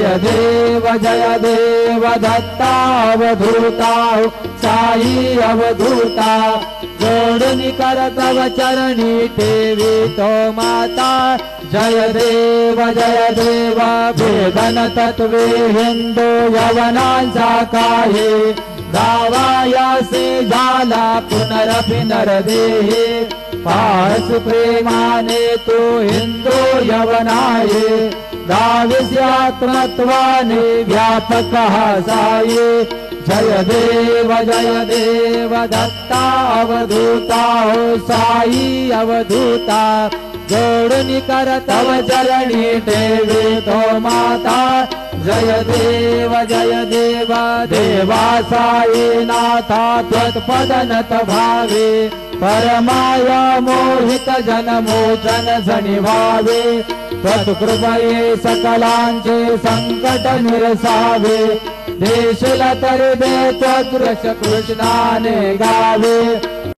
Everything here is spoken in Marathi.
जय देव दत्तावधूता साई अवधूता जोडणी कर तव चरणी ठेवी तो माता जय देव भेदन तत्वे हिंदू यवनांचा काही गावायासी झाला पुनरपि नरदेहे पास प्रेमाने तू हिंदू यवनाये गाविस्यात्मत्वाने व्यापक साये जय देव दत्ता अवधूता साई अवधूता जोडणी कर तव चरणी ठेवी तो माता जय देव देवा साई नाथा त्वत्पदनत भावे परमाया मोहित जन मोचन जनि भावे त्वत्कृपये सकलांचे संकट निरसावे देशला तरी दे त्वदृश कृष्णाने गावे।